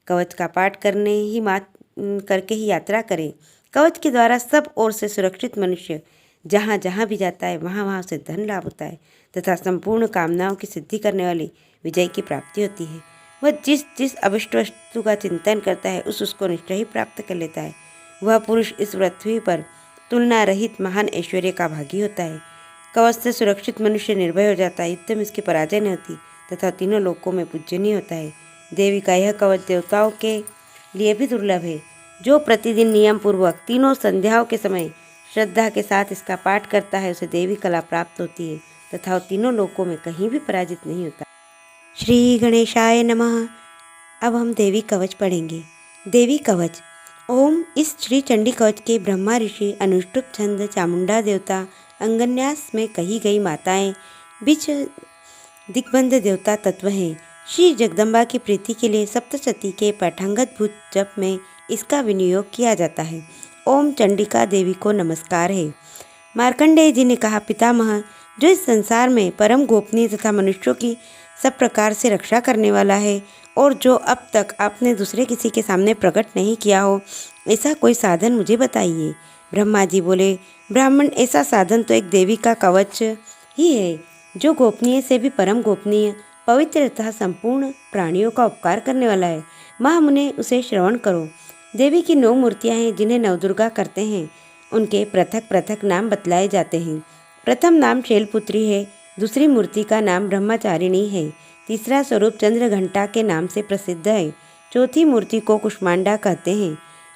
कवच का पाठ करके ही यात्रा करें। कवच के द्वारा सब ओर से सुरक्षित मनुष्य जहाँ जहाँ भी जाता है वहाँ वहाँ उसे धन लाभ होता है तथा संपूर्ण कामनाओं की सिद्धि करने वाली विजय की प्राप्ति होती है। वह जिस जिस अभिष्ट वस्तु का चिंतन करता है उसको निश्चय ही प्राप्त कर लेता है। वह पुरुष इस पृथ्वी पर तुलना रहित महान ऐश्वर्य का भागी होता है। कवच से सुरक्षित मनुष्य निर्भय हो जाता है, युद्ध में इसकी पराजय नहीं होती तथा तीनों लोकों में पूजनीय होता है। देवी का यह कवच देवताओं के लिए भी दुर्लभ है। जो प्रतिदिन नियम पूर्वक तीनों संध्याओं के समय श्रद्धा के साथ इसका पाठ करता है उसे देवी कला प्राप्त होती है तथा वो तीनों लोकों में कहीं भी पराजित नहीं होता। श्री गणेशाय नमः। अब हम देवी कवच पढ़ेंगे। देवी कवच। ओम। इस श्री चंडी कवच के ब्रह्मा ऋषि, अनुष्टुप छंद, चामुंडा देवता, अंगन्यास में कही गई माताएं, बीच दिग्बंध देवता तत्व हैं। श्री जगदम्बा की प्रीति के लिए सप्तशती के पाठांगत भूत जप में इसका विनियोग किया जाता है। ओम चंडिका देवी को नमस्कार है। मार्कंडेय जी ने कहा, पितामह, जो इस संसार में परम गोपनीय तथा मनुष्यों की सब प्रकार से रक्षा करने वाला है और जो अब तक आपने दूसरे किसी के सामने प्रकट नहीं किया हो, ऐसा कोई साधन मुझे बताइए। ब्रह्मा जी बोले, ब्राह्मण, ऐसा साधन तो एक देवी का कवच ही है जो गोपनीय से भी परम गोपनीय, पवित्र तथा संपूर्ण प्राणियों का उपकार करने वाला है। महामुने, उसे श्रवण करो। देवी की 9 मूर्तियां हैं जिन्हें नवदुर्गा करते हैं। उनके पृथक पृथक नाम बतलाए जाते हैं। प्रथम नाम शैलपुत्री है, दूसरी मूर्ति का नाम ब्रह्मचारिणी है, तीसरा स्वरूप चंद्रघंटा के नाम से प्रसिद्ध है, चौथी मूर्ति को कुष्मांडा कहते हैं,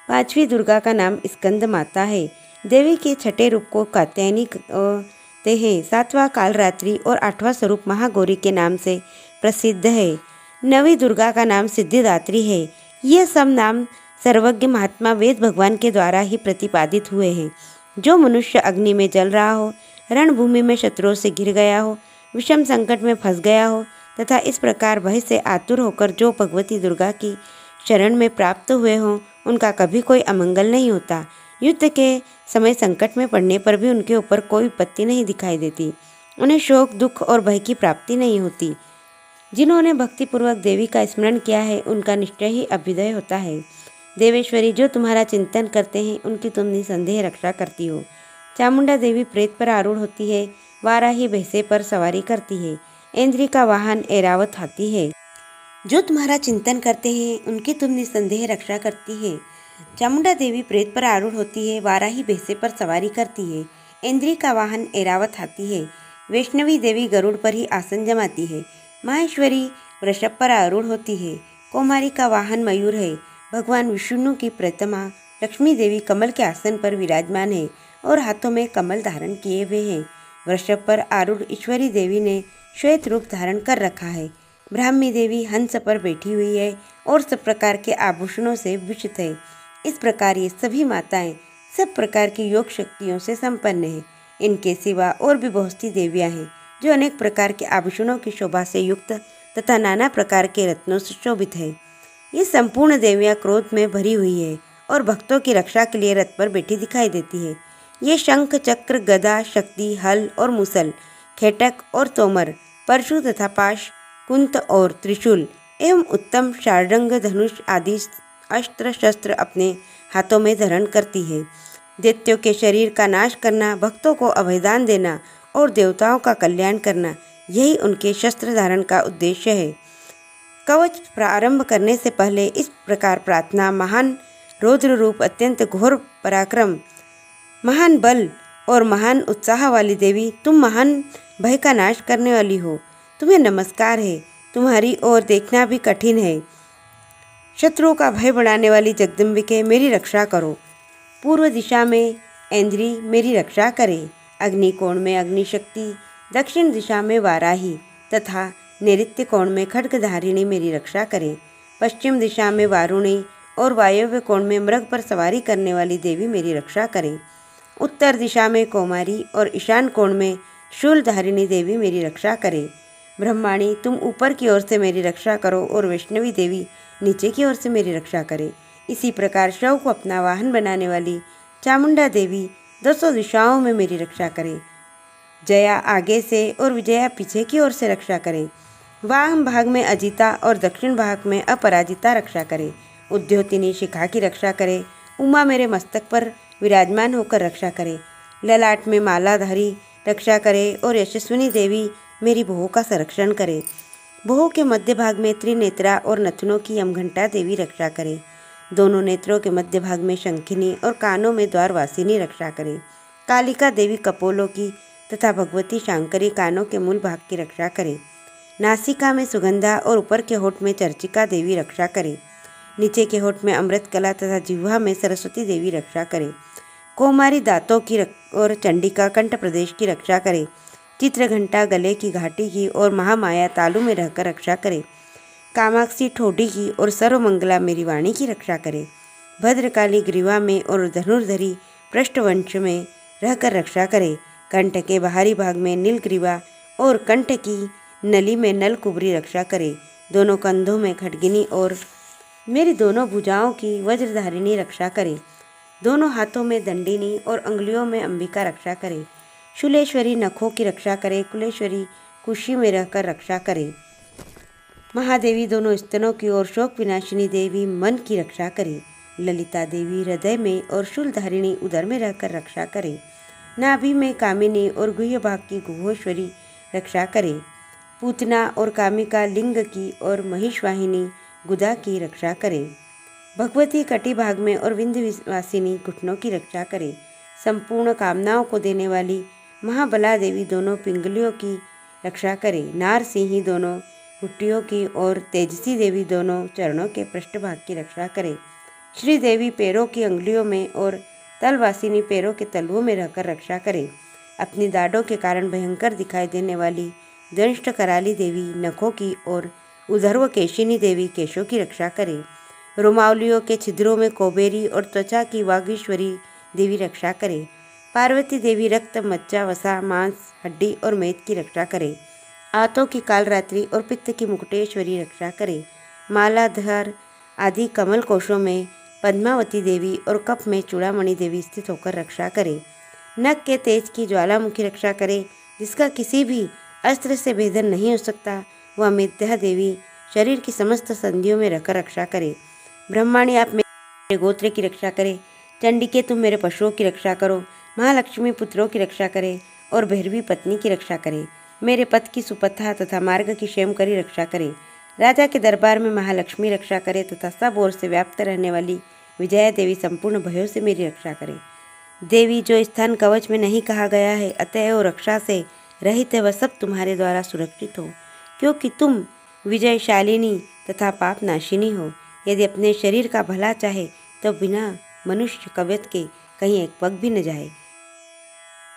पांचवी दुर्गा का नाम स्कंद माता है, देवी के छठे रूप को कात्यायनी कहते हैं, सातवां कालरात्रि और आठवां स्वरूप महागौरी के नाम से प्रसिद्ध है, नवी दुर्गा का नाम सिद्धिदात्री है। ये सब नाम सर्वज्ञ महात्मा वेद भगवान के द्वारा ही प्रतिपादित हुए हैं। जो मनुष्य अग्नि में जल रहा हो, रणभूमि में शत्रुओं से घिर गया हो, विषम संकट में फंस गया हो तथा इस प्रकार भय से आतुर होकर जो भगवती दुर्गा की शरण में प्राप्त हुए हों, उनका कभी कोई अमंगल नहीं होता। युद्ध के समय संकट में पड़ने पर भी उनके ऊपर कोई विपत्ति नहीं दिखाई देती। उन्हें शोक, दुख और भय की प्राप्ति नहीं होती। जिन्होंने भक्तिपूर्वक देवी का स्मरण किया है उनका निश्चय ही अभ्युदय होता है। देवेश्वरी, जो तुम्हारा चिंतन करते हैं उनकी तुम निसंदेह रक्षा करती हो। चामुंडा देवी प्रेत पर आरूढ़ होती है, वाराही भैंसे पर सवारी करती है, ऐन्द्री का वाहन ऐरावत हाथी है। जो तुम्हारा चिंतन करते हैं उनकी तुम निसंदेह रक्षा करती है। चामुंडा देवी प्रेत पर आरूढ़ होती है, वाराही भैंसे पर सवारी करती है, ऐन्द्री का वाहन ऐरावत हाथी है। वैष्णवी देवी गरुड़ पर ही आसन जमाती है। माहेश्वरी वृषभ पर आरूढ़ होती है, कौमारी का वाहन मयूर है। भगवान विष्णु की प्रतिमा लक्ष्मी देवी कमल के आसन पर विराजमान है और हाथों में कमल धारण किए हुए हैं। वृषभ पर आरूढ़ ईश्वरी देवी ने श्वेत रूप धारण कर रखा है। ब्राह्मी देवी हंस पर बैठी हुई है और सब प्रकार के आभूषणों से विभूषित है। इस प्रकार ये सभी माताएं सब प्रकार की योग शक्तियों से संपन्न है। इनके सिवा और भी बहुत सी देवियाँ हैं जो अनेक प्रकार के आभूषणों की शोभा से युक्त तथा नाना प्रकार के रत्नों से शोभित है। ये संपूर्ण देवियाँ क्रोध में भरी हुई है और भक्तों की रक्षा के लिए रथ पर बैठी दिखाई देती है। ये शंख, चक्र, गदा, शक्ति, हल और मुसल, खेटक और तोमर, परशु तथा पाश, कुंत और त्रिशूल एवं उत्तम शार्दंग, धनुष आदि अस्त्र शस्त्र अपने हाथों में धारण करती है। दैत्यों के शरीर का नाश करना, भक्तों को अभयदान देना और देवताओं का कल्याण करना, यही उनके शस्त्र धारण का उद्देश्य है। कवच प्रारंभ करने से पहले इस प्रकार प्रार्थना, महान रौद्र रूप, अत्यंत घोर पराक्रम, महान बल और महान उत्साह वाली देवी, तुम महान भय का नाश करने वाली हो, तुम्हें नमस्कार है। तुम्हारी ओर देखना भी कठिन है। शत्रुओं का भय बढ़ाने वाली जगदम्बिके, मेरी रक्षा करो। पूर्व दिशा में ऐन्द्री मेरी रक्षा करे, अग्निकोण में अग्निशक्ति, दक्षिण दिशा में वाराही तथा नैऋत्य कोण में खड्गधारिणी मेरी रक्षा करें, पश्चिम दिशा में वारुणी और वायव्य कोण में मृग पर सवारी करने वाली देवी मेरी रक्षा करें, उत्तर दिशा में कौमारी और ईशान कोण में शूलधारिणी देवी मेरी रक्षा करें। ब्रह्माणी, तुम ऊपर की ओर से मेरी रक्षा करो और वैष्णवी देवी नीचे की ओर से मेरी रक्षा करे। इसी प्रकार शव को अपना वाहन बनाने वाली चामुंडा देवी 200 दिशाओं में मेरी रक्षा करे। जया आगे से और विजया पीछे की ओर से रक्षा करें। वाम भाग में अजिता और दक्षिण भाग में अपराजिता रक्षा करे। उद्योतिनी शिखा की रक्षा करे। उमा मेरे मस्तक पर विराजमान होकर रक्षा करे। ललाट में मालाधारी रक्षा करे और यशस्विनी देवी मेरी बहू का संरक्षण करे। बहू के मध्य भाग में त्रिनेत्रा और नथनों की यमघंटा देवी रक्षा करे। दोनों नेत्रों के मध्य भाग में शंखिनी और कानों में द्वारवासिनी रक्षा करे। कालिका देवी कपोलों की तथा भगवती शांकरी कानों के मूल भाग की रक्षा करे। नासिका में सुगंधा और ऊपर के होठ में चर्चिका देवी रक्षा करे। नीचे के होठ में अमृत कला तथा जिह्वा में सरस्वती देवी रक्षा करे। कोमारी दांतों की और चंडिका कंठ प्रदेश की रक्षा करे। चित्रघंटा गले की घाटी की और महामाया तालु में रहकर रक्षा करे। कामाक्षी ठोडी की और सर्वमंगला मेरी वाणी की रक्षा करे। भद्रकाली ग्रीवा में और धनुर्धरी पृष्ठवंश में रहकर रक्षा करे। कंठ के बाहरी भाग में नीलग्रीवा और कंठ की नली में नलकुबरी रक्षा करे। दोनों कंधों में खड्गिनी और मेरी दोनों भुजाओं की वज्रधारिणी रक्षा करे। दोनों हाथों में दंडिनी और अंगुलियों में अंबिका रक्षा करे। शूलेश्वरी नखों की रक्षा करे। कुलेश्वरी कुशी में रहकर रक्षा करे। महादेवी दोनों स्तनों की और शोक विनाशिनी देवी मन की रक्षा करे। ललिता देवी हृदय में और शूलधारिणी उदर में रहकर रक्षा करे। नाभि में कामिनी और गुह्य भाग की गुहोश्वरी रक्षा करे। पूतना और कामिका लिंग की और महिषवाहिनी गुदा की रक्षा करे। भगवती कटी भाग में और विंध्यवासिनी घुटनों की रक्षा करे। संपूर्ण कामनाओं को देने वाली महाबला देवी दोनों पिंगलियों की रक्षा करे। नार सिंही दोनों घुट्टियों की और तेजसी देवी दोनों चरणों के पृष्ठभाग की रक्षा करे। श्री देवी पैरों की अंगुलियों में और तलवासिनी पैरों के तलुओं में रहकर रक्षा करे। अपनी दाढ़ों के कारण भयंकर दिखाई देने वाली दंष्ट कराली देवी नखों की और उधर्व केशिनी देवी केशों की रक्षा करे। रोमावलियों के छिद्रों में कोबेरी और त्वचा की वागीश्वरी देवी रक्षा करे। पार्वती देवी रक्त मज्जा वसा मांस हड्डी और मेद की रक्षा करे। आंतों की कालरात्रि और पित्त की मुकुटेश्वरी रक्षा करे। मालाधर आदि कमल कोशों में पद्मावती देवी और कप में चूड़ामणि देवी स्थित होकर रक्षा करे। नख के तेज की ज्वालामुखी रक्षा करे, जिसका किसी भी अस्त्र से भेदन नहीं हो सकता। वह मिथ्या देवी शरीर की समस्त संधियों में रहकर रक्षा करे। ब्रह्माणी आप मेरे गोत्र की रक्षा करे। चंडिके तुम मेरे पशुओं की रक्षा करो। महालक्ष्मी पुत्रों की रक्षा करे और भैरवी पत्नी की रक्षा करे। मेरे पथ की सुपथा तथा मार्ग की क्षेमकरी रक्षा करे। राजा के दरबार में महालक्ष्मी रक्षा करे तथा सब ओर से व्याप्त रहने वाली विजया देवी संपूर्ण भयों से मेरी रक्षा करे। देवी जो स्थान कवच में नहीं कहा गया है, अतएव रक्षा से रहित है, वह सब तुम्हारे द्वारा सुरक्षित हो, क्योंकि तुम विजयशालिनी तथा पाप नाशिनी हो। यदि अपने शरीर का भला चाहे तो बिना मनुष्य कवच के कहीं एक पग भी न जाए।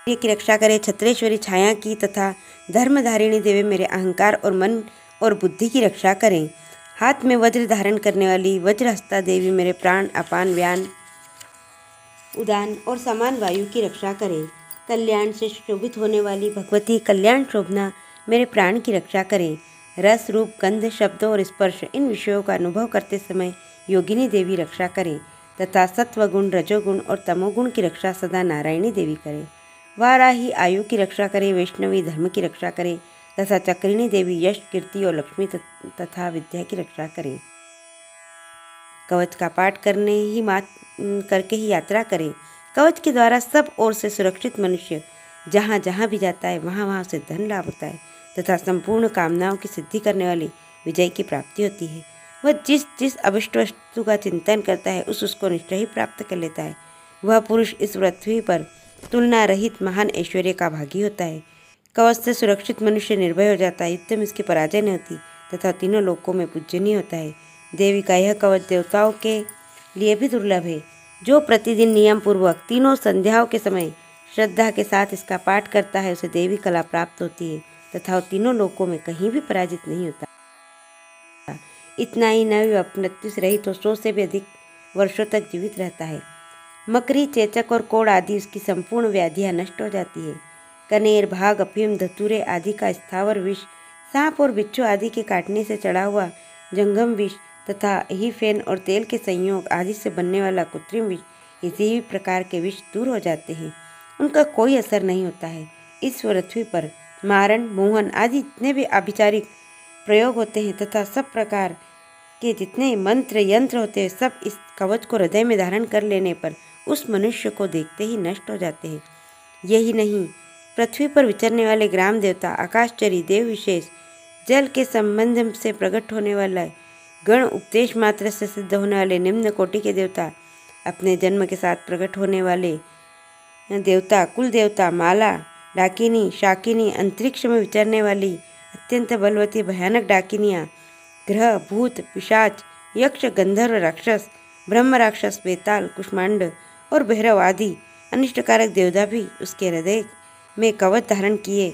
की रक्षा करे। छत्रेश्वरी छाया की तथा धर्मधारिणी देवी मेरे अहंकार और मन और बुद्धि की रक्षा करें। हाथ में वज्र धारण करने वाली वज्रहस्ता देवी मेरे प्राण अपान व्यान उदान और समान वायु की रक्षा करें। कल्याण से शोभित होने वाली भगवती कल्याण शोभना मेरे प्राण की रक्षा करें। रस रूप गंध शब्द और स्पर्श इन विषयों का अनुभव करते समय योगिनी देवी रक्षा करें तथा सत्वगुण रजोगुण और तमोगुण की रक्षा सदा नारायणी देवी करें। वाराही आयु की रक्षा करे। वैष्णवी धर्म की रक्षा करे तथा चक्रिणी देवी यश कीर्ति और लक्ष्मी तथा विद्या की रक्षा करें। कवच का पाठ करके ही यात्रा करें। कवच के द्वारा सब ओर से सुरक्षित मनुष्य जहाँ जहाँ भी जाता है वहाँ वहाँ उसे धन लाभ होता है तथा संपूर्ण कामनाओं की सिद्धि करने वाली विजय की प्राप्ति होती है। वह जिस जिस अभिष्ट वस्तु का चिंतन करता है उसको निश्चय ही प्राप्त कर लेता है। वह पुरुष इस पृथ्वी पर तुलना रहित महान ऐश्वर्य का भागी होता है। कवच से सुरक्षित मनुष्य निर्भय हो जाता है। युद्ध में इसकी पराजय नहीं होती तथा तीनों लोकों में पूजनीय होता है। देवी का यह कवच देवताओं के लिए भी दुर्लभ है। जो प्रतिदिन नियम पूर्वक तीनों संध्याओं के समय श्रद्धा के साथ इसका पाठ करता है उसे देवी कला प्राप्त होती है तथा वो तीनों लोकों में कहीं भी पराजित नहीं होता। इतना ही न मृत्यु से रहित 100 से भी अधिक वर्षों तक जीवित रहता है। मकरी चेचक और कोड़ आदि उसकी संपूर्ण व्याधियाँ नष्ट हो जाती है। कनेर भाग अफीम धतूरे आदि का स्थावर विष, सांप और बिच्छू आदि के काटने से चढ़ा हुआ जंगम विष तथा ही फेन और तेल के संयोग आदि से बनने वाला कृत्रिम विष, इसी ही प्रकार के विष दूर हो जाते हैं। उनका कोई असर नहीं होता है। इस पृथ्वी पर मारण मोहन आदि जितने भी आभिचारिक प्रयोग होते हैं तथा सब प्रकार के जितने मंत्र यंत्र होते हैं सब इस कवच को हृदय में धारण कर लेने पर उस मनुष्य को देखते ही नष्ट हो जाते हैं। यही नहीं, पृथ्वी पर विचरने वाले ग्राम देवता, आकाशचरी, देव विशेष, जल के संबंध से प्रकट होने वाला गण, उपदेश मात्र से सिद्ध होने वाले निम्न कोटि के देवता, अपने जन्म के साथ प्रकट होने वाले देवता, कुल देवता, माला, डाकिनी, शाकिनी, अंतरिक्ष में विचरने वाली अत्यंत बलवती भयानक डाकिनियाँ, ग्रह, भूत, पिशाच, यक्ष, गंधर्व, राक्षस, ब्रह्म राक्षस, बेताल, कुष्मांड और भैरव आदि अनिष्टकारक देवता भी उसके हृदय में कवच धारण किए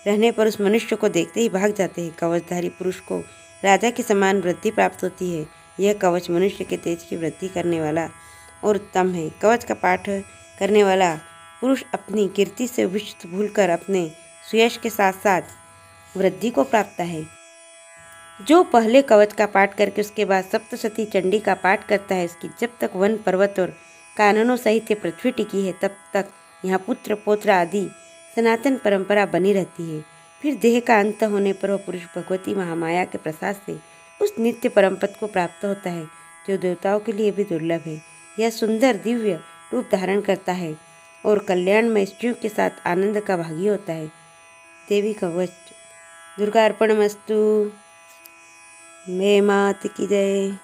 रहने पर उस मनुष्य को देखते ही भाग जाते हैं। कवचधारी पुरुष को राजा के समान वृद्धि प्राप्त होती है। यह कवच मनुष्य के तेज की वृद्धि करने वाला और उत्तम है। कवच का पाठ करने वाला पुरुष अपनी कीर्ति से विश्व भूलकर अपने सुयश के साथ साथ वृद्धि को प्राप्त है। जो पहले कवच का पाठ करके उसके बाद सप्तशती चंडी का पाठ करता है, इसकी जब तक वन पर्वत और काननों सहित पृथ्वी टिकी है तब तक यहाँ पुत्र पौत्र आदि सनातन परंपरा बनी रहती है। फिर देह का अंत होने पर वह पुरुष भगवती महामाया के प्रसाद से उस नित्य परमपद को प्राप्त होता है जो देवताओं के लिए भी दुर्लभ है। यह सुंदर दिव्य रूप धारण करता है और कल्याण में स्त्रियों के साथ आनंद का भागी होता है। देवी कवच। दुर्गा अर्पणमस्तु। मे मात की जय।